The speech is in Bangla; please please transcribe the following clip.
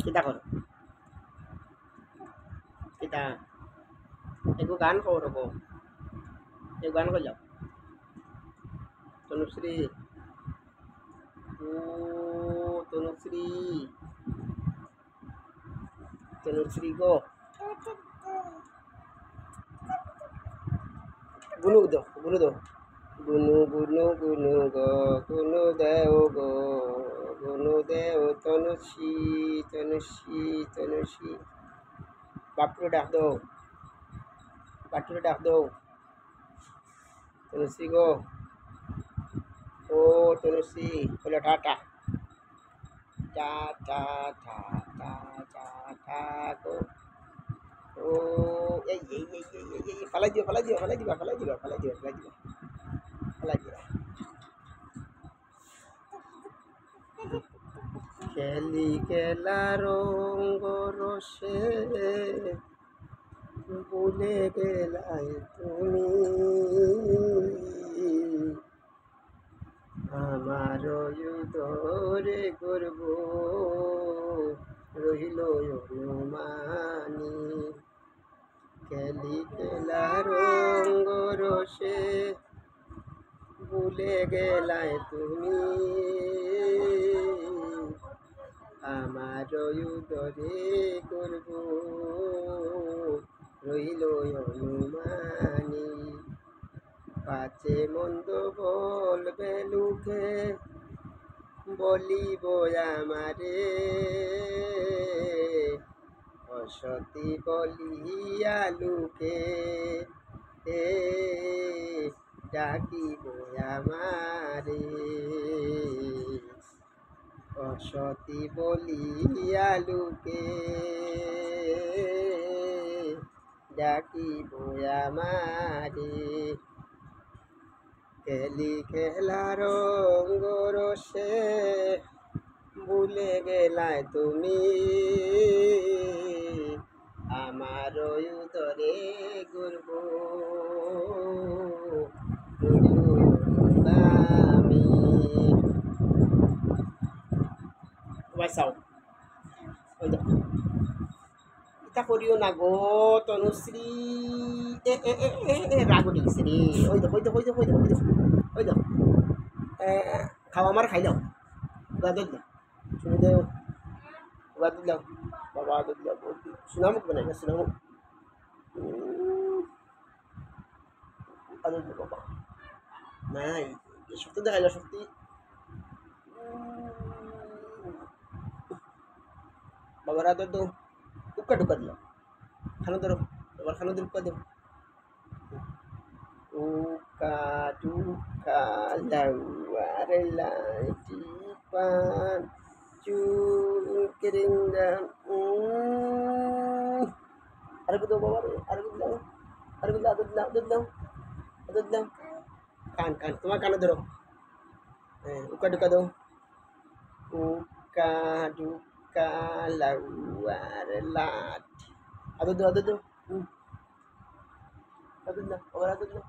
Kita kor. Kita. Ego গান করবো। এই গান করে যাও। তনুশ্রী। ও তনুশ্রী। তনুশ্রী গো। গুনু দাও, গুনু দাও। গুনু গুনু গুনু গো, গুনু দেও গো, গুনু দেও তনুশ্রী, তনুশ্রী, তনুশ্রী। বাপুরে ডাক দাও, বাপুরে ডাক দাও। তনুশ্রী গো, ও তনুশ্রী, বলো টাটা। টা টা টা টা টা টা গো। ও এই ফালাই দিও, ফালাই দিও, ফালাই দিবা, ফালাই দিবা, ফালাই দিবা, ফালাই দিবা, ফালাই দিবা। খেলি খেলা রঙ্গ রসে ভুলে গেলাই তুমি, আমার উদরে গর্ব রহিল অনুমানি। খেলি খেলা রঙ্গ রসে ভুলে গেলাই তুমি, আমার উদরে গর্ব রইল অনুমানি। পাছে মন্দ বলবে লুকে বলিব আমারে, অসতী বলিয়া লুকে ডাকিব আমারে, অসতী বলিয়া লুকে ডাকিব আমারে। খেলি খেলা রঙ্গ রসে ভুলে গেলায় তুমি, আমার উদরে গর্ব আমি। চাও এটা করিও না গো তনুশ্রী, রাগ উঠে গেছে রে। ওই দেখো, ওই দেখো, ওই দেখো, ওই দেখো, ওই দেখো, ওই দেখো। খাওয়া আমার খাই দাও, গাদর দাও, শুনে দেও, গাদর দাও, বাবা আদর দাও, সুনামুখ বানাই না, সুনামুখ আদর দাও বাবা। নাই সত্যি দেখাইল, সত্যি বাবার আদর দাও, উক্কা টুকা দিলাম, খানো ধরো, বাবার খানো দিয়ে উক্কা দেও। Uka duka lawar laipan cungkiring dan ada betul bawa ada betul, ada betul, ada betul, ada betul, ada betul. Kan তোমার কানে ধরো, উকা দুকা দাও। উকা দুকা লাউয়ার লাট, আদর দাও, আদর দাও, আদর দাও, আবার আদর দাও।